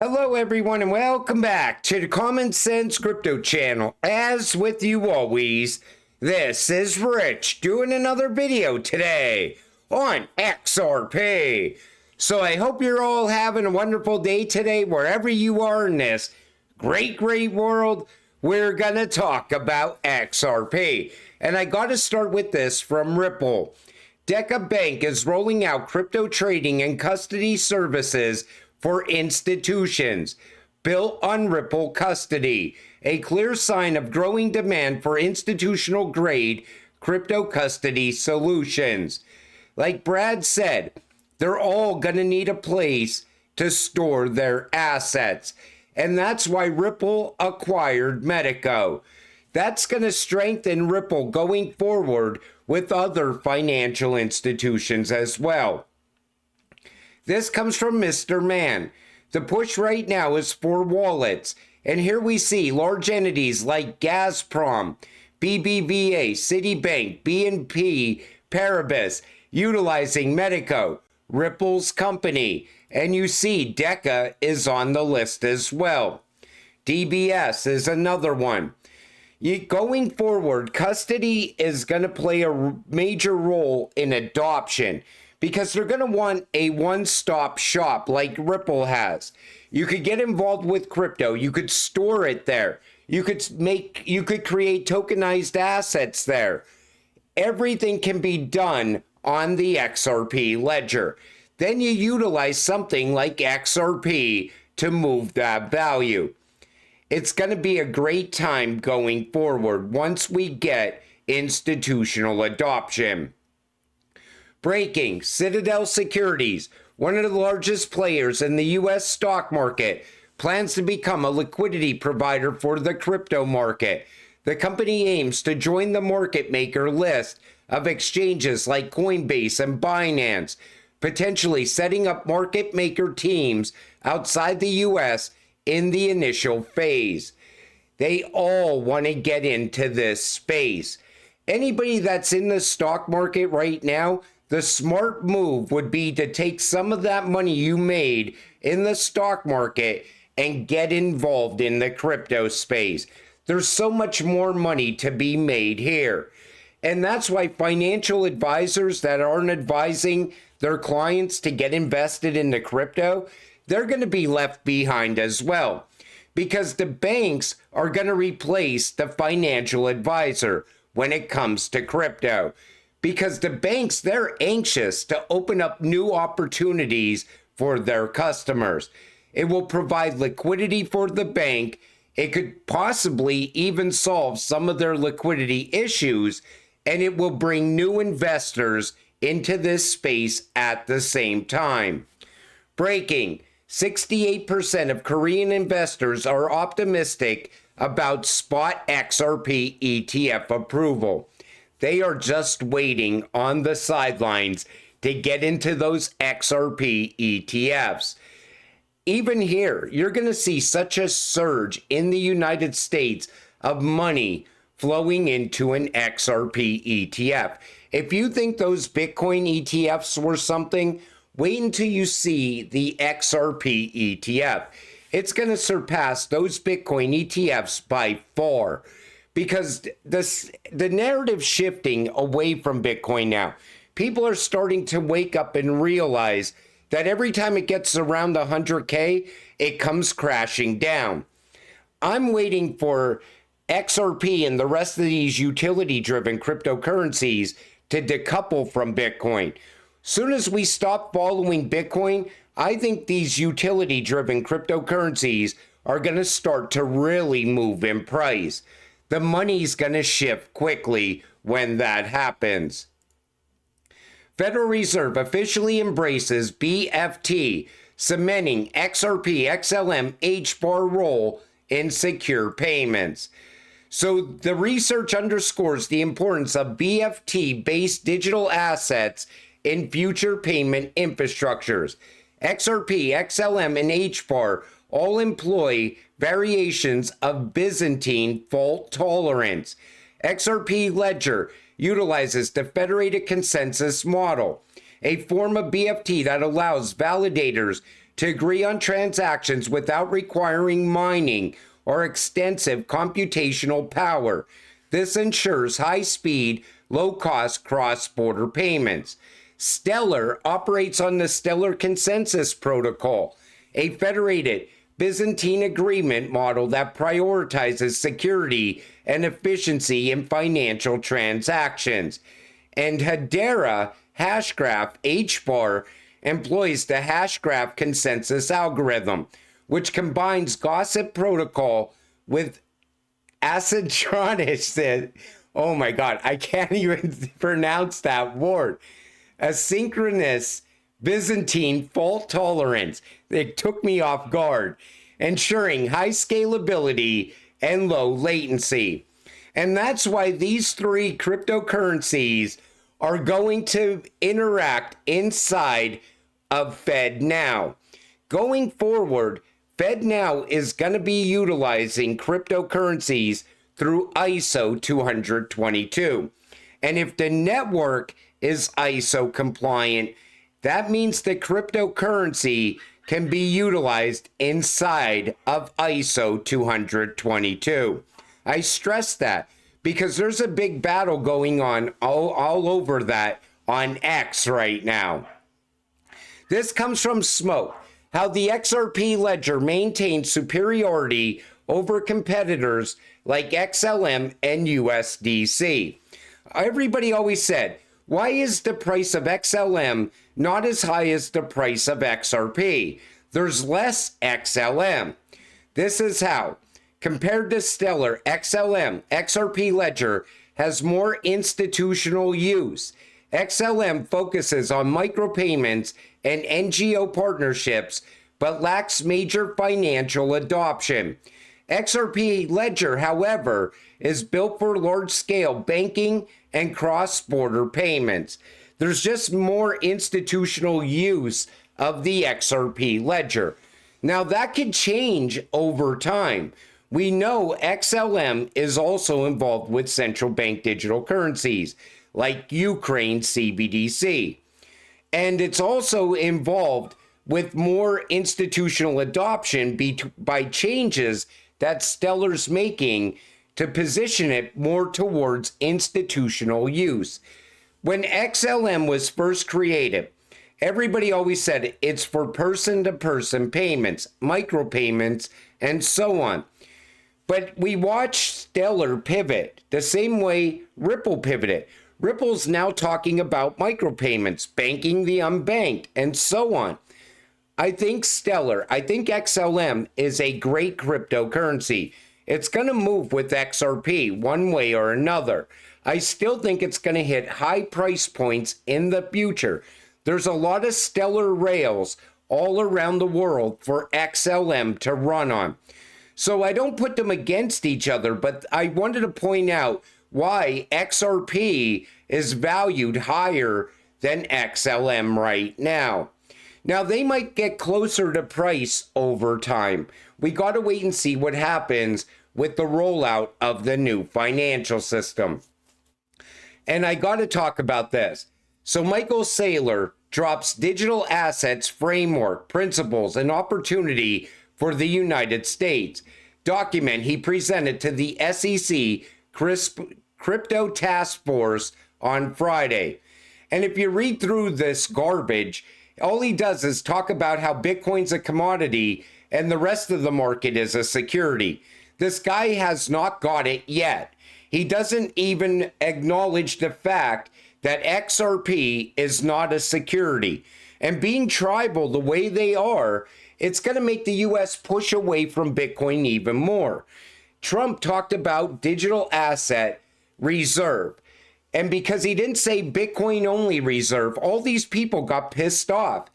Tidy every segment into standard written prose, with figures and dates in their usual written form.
Hello everyone and welcome back to the Common Sense Crypto channel. As with you always, this is Rich doing another video today on XRP. So I hope you're all having a wonderful day today wherever you are in this great world. We're gonna talk about XRP. And I gotta start with this from Ripple. Deca Bank is rolling out crypto trading and custody services for institutions, built on Ripple custody, a clear sign of growing demand for institutional grade crypto custody solutions. Like Brad said, they're all going to need a place to store their assets. And that's why Ripple acquired Medico. That's going to strengthen Ripple going forward with other financial institutions as well. This comes from Mr. Man. The push right now is for wallets. And here we see large entities like Gazprom, BBVA, Citibank, BNP Paribas utilizing Medico, Ripple's company. And you see Deca is on the list as well. DBS is another one. Going forward, custody is going to play a major role in adoption, because they're going to want a one-stop shop like Ripple has. You could get involved with crypto. You could store it there. You could create tokenized assets there. Everything can be done on the XRP ledger. Then you utilize something like XRP to move that value. It's going to be a great time going forward once we get institutional adoption. Breaking, Citadel Securities, one of the largest players in the U.S. stock market, plans to become a liquidity provider for the crypto market. The company aims to join the market maker list of exchanges like Coinbase and Binance, potentially setting up market maker teams outside the U.S. in the initial phase. They all want to get into this space. Anybody that's in the stock market right now, the smart move would be to take some of that money you made in the stock market and get involved in the crypto space. There's so much more money to be made here. And that's why financial advisors that aren't advising their clients to get invested into crypto, they're going to be left behind as well. Because the banks are going to replace the financial advisor when it comes to crypto. Because the banks, they're anxious to open up new opportunities for their customers. It will provide liquidity for the bank. It could possibly even solve some of their liquidity issues, and it will bring new investors into this space at the same time. Breaking, 68% of Korean investors are optimistic about spot XRP ETF approval. They are just waiting on the sidelines to get into those XRP ETFs. Even here, you're going to see such a surge in the United States of money flowing into an XRP ETF. If you think those Bitcoin ETFs were something, wait until you see the XRP ETF. It's going to surpass those Bitcoin ETFs by far. Because the narrative shifting away from Bitcoin now, people are starting to wake up and realize that every time it gets around 100K, it comes crashing down. I'm waiting for XRP and the rest of these utility-driven cryptocurrencies to decouple from Bitcoin. Soon as we stop following Bitcoin, I think these utility-driven cryptocurrencies are going to start to really move in price. The money's going to shift quickly when that happens. Federal Reserve officially embraces BFT, cementing XRP XLM HBAR role in secure payments. So the research underscores the importance of BFT-based digital assets in future payment infrastructures. XRP, XLM, and HBAR all employ variations of Byzantine fault tolerance. XRP Ledger utilizes the federated consensus model, a form of BFT that allows validators to agree on transactions without requiring mining or extensive computational power. This ensures high-speed, low-cost cross-border payments. Stellar operates on the Stellar Consensus Protocol, a federated Byzantine agreement model that prioritizes security and efficiency in financial transactions. And Hedera Hashgraph HBAR employs the Hashgraph consensus algorithm, which combines Gossip Protocol with asynchronous. Oh my God, I can't even pronounce that word. Asynchronous Byzantine fault tolerance. It took me off guard, ensuring high scalability and low latency. And that's why these three cryptocurrencies are going to interact inside of FedNow. Going forward, FedNow is going to be utilizing cryptocurrencies through ISO 222. And if the network is ISO compliant, that means the cryptocurrency can be utilized inside of ISO 222. I stress that because there's a big battle going on all over that on X right now. This comes from Smoke, how the XRP ledger maintains superiority over competitors like XLM and USDC. Everybody always said, why is the price of XLM not as high as the price of XRP? There's less XLM. This is how. Compared to Stellar, XLM, XRP ledger has more institutional use. XLM focuses on micropayments and NGO partnerships, but lacks major financial adoption. XRP ledger, however, is built for large-scale banking and cross-border payments. There's just more institutional use of the XRP ledger. Now, that could change over time. We know XLM is also involved with central bank digital currencies, like Ukraine CBDC. And it's also involved with more institutional adoption by changes that Stellar's making to position it more towards institutional use. When XLM was first created, everybody always said it's for person-to-person payments, micropayments, and so on. But we watched Stellar pivot the same way Ripple pivoted. Ripple's now talking about micropayments, banking the unbanked, and so on. I think XLM is a great cryptocurrency. It's going to move with XRP one way or another. I still think it's going to hit high price points in the future. There's a lot of Stellar rails all around the world for XLM to run on. So I don't put them against each other, but I wanted to point out why XRP is valued higher than XLM right now. Now, they might get closer to price over time. We got to wait and see what happens with the rollout of the new financial system. And I got to talk about this. So Michael Saylor drops digital assets framework, principles, and opportunity for the United States. Document he presented to the SEC Crypto Task Force on Friday. And if you read through this garbage, all he does is talk about how Bitcoin's a commodity and the rest of the market is a security. This guy has not got it yet. He doesn't even acknowledge the fact that XRP is not a security. And being tribal the way they are, it's going to make the US push away from Bitcoin even more. Trump talked about digital asset reserve. And because he didn't say Bitcoin only reserve, all these people got pissed off.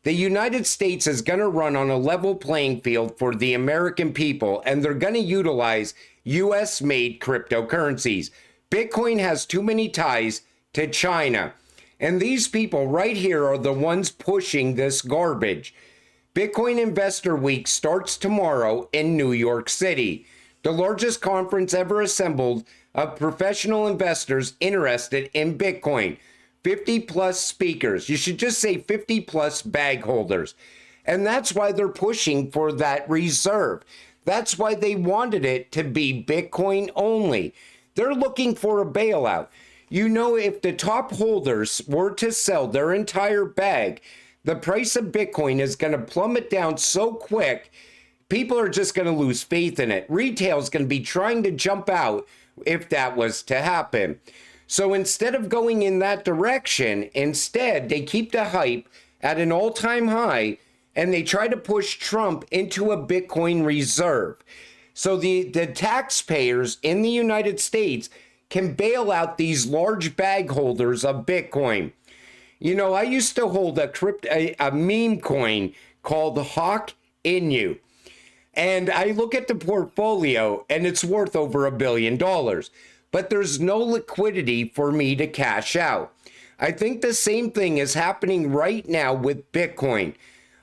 The United States is going to run on a level playing field for the American people, and they're going to utilize US-made cryptocurrencies. Bitcoin has too many ties to China. And these people right here are the ones pushing this garbage. Bitcoin Investor Week starts tomorrow in New York City, the largest conference ever assembled of professional investors interested in Bitcoin. 50 plus speakers. You should just say 50 plus bag holders. And that's why they're pushing for that reserve. That's why they wanted it to be Bitcoin only. They're looking for a bailout. You know, if the top holders were to sell their entire bag, the price of Bitcoin is going to plummet down so quick, people are just going to lose faith in it. Retail is going to be trying to jump out if that was to happen. So instead of going in that direction, instead they keep the hype at an all-time high and they try to push Trump into a Bitcoin reserve. So the taxpayers in the United States can bail out these large bag holders of Bitcoin. You know, I used to hold a meme coin called Hawk Inu. And I look at the portfolio and it's worth over $1 billion. But there's no liquidity for me to cash out. I think the same thing is happening right now with Bitcoin.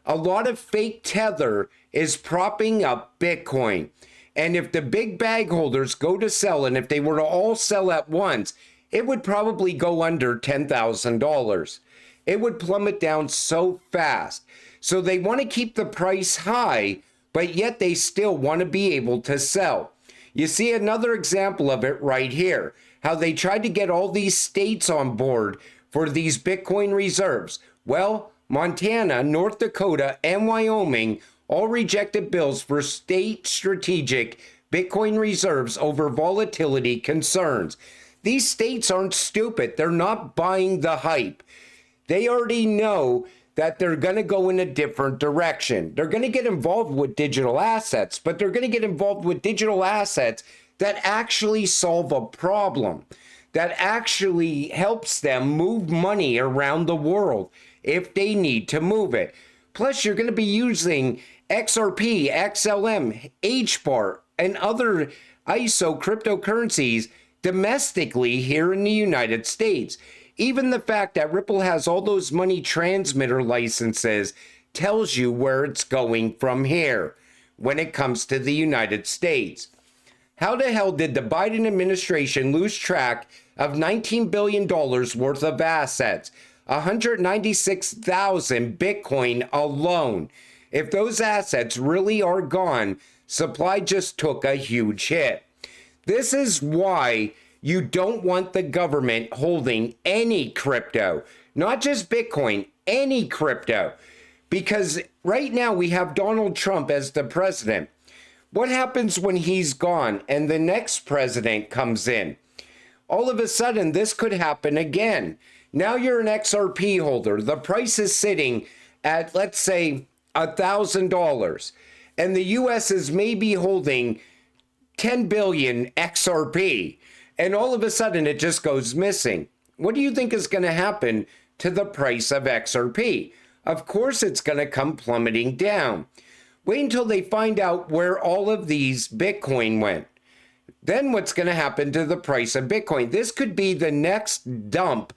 A lot of fake tether is propping up Bitcoin. And if the big bag holders go to sell, and if they were to all sell at once, it would probably go under $10,000. It would plummet down so fast. So they want to keep the price high, but yet they still want to be able to sell. You see another example of it right here, how they tried to get all these states on board for these Bitcoin reserves. Well, Montana, North Dakota, and Wyoming all rejected bills for state strategic Bitcoin reserves over volatility concerns. These states aren't stupid. They're not buying the hype. They already know that they're going to go in a different direction. They're going to get involved with digital assets, but they're going to get involved with digital assets that actually solve a problem, that actually helps them move money around the world if they need to move it. Plus, you're going to be using XRP, XLM, HBAR, and other ISO cryptocurrencies domestically here in the United States. Even the fact that Ripple has all those money transmitter licenses tells you where it's going from here when it comes to the United States. How the hell did the Biden administration lose track of $19 billion worth of assets? 196,000 Bitcoin alone. If those assets really are gone, supply just took a huge hit. This is why you don't want the government holding any crypto, not just Bitcoin, any crypto. Because right now we have Donald Trump as the president. What happens when he's gone and the next president comes in? All of a sudden, this could happen again. Now you're an XRP holder. The price is sitting at, let's say, $1,000. And the US is maybe holding 10 billion XRP. And all of a sudden, it just goes missing. What do you think is going to happen to the price of XRP? Of course, it's going to come plummeting down. Wait until they find out where all of these Bitcoin went. Then what's going to happen to the price of Bitcoin? This could be the next dump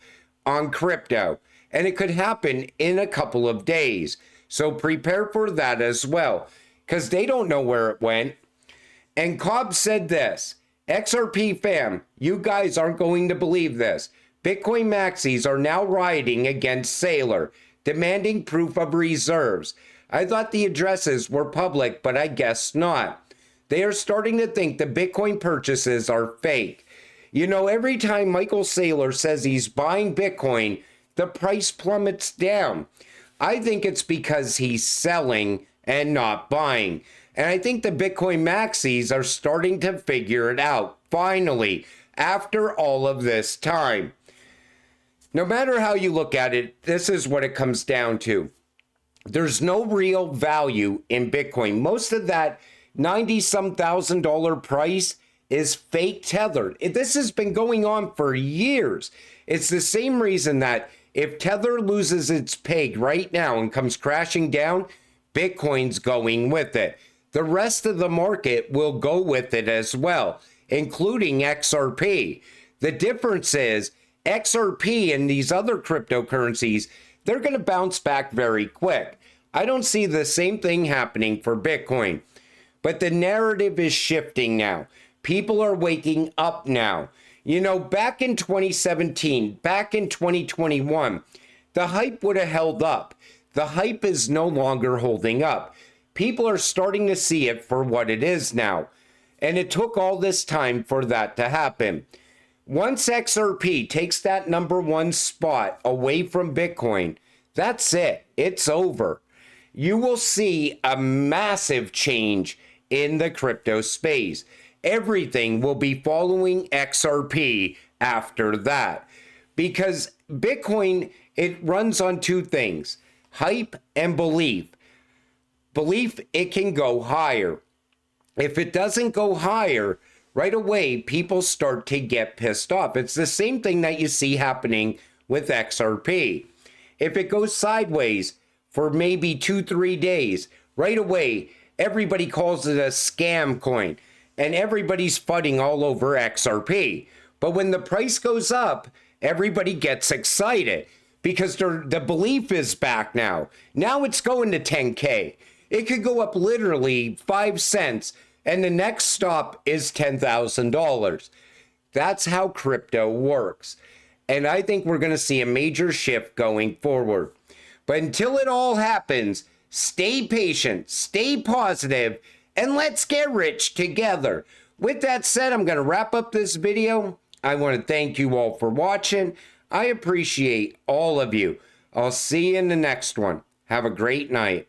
on crypto, and it could happen in a couple of days. So prepare for that as well, because they don't know where it went. And Cobb said this, XRP fam, you guys aren't going to believe this. Bitcoin maxis are now rioting against Saylor, demanding proof of reserves. I thought the addresses were public, but I guess not. They are starting to think the Bitcoin purchases are fake. You know, every time Michael Saylor says he's buying Bitcoin, the price plummets down. I think it's because he's selling and not buying. And I think the Bitcoin maxis are starting to figure it out, finally, after all of this time. No matter how you look at it, this is what it comes down to. There's no real value in Bitcoin. Most of that $90-some thousand price is fake tethered. This has been going on for years. It's the same reason that if Tether loses its peg right now and comes crashing down, Bitcoin's going with it. The rest of the market will go with it as well, including XRP. The difference is XRP and these other cryptocurrencies, they're going to bounce back very quick. I don't see the same thing happening for Bitcoin. But the narrative is shifting now. People are waking up now. You know, back in 2017, back in 2021, the hype would have held up. The hype is no longer holding up. People are starting to see it for what it is now. And it took all this time for that to happen. Once XRP takes that #1 spot away from Bitcoin, that's it. It's over. You will see a massive change in the crypto space. Everything will be following XRP after that. Because Bitcoin, it runs on two things: hype and belief. Belief, it can go higher. If it doesn't go higher, right away, people start to get pissed off. It's the same thing that you see happening with XRP. If it goes sideways for maybe 2-3 days, right away, everybody calls it a scam coin and everybody's fighting all over XRP. But when the price goes up, everybody gets excited because the belief is back now. Now it's going to 10K. It could go up literally 5 cents and the next stop is $10,000. That's how crypto works. And I think we're going to see a major shift going forward. But until it all happens, stay patient, stay positive, and let's get rich together. With that said, I'm going to wrap up this video. I want to thank you all for watching. I appreciate all of you. I'll see you in the next one. Have a great night.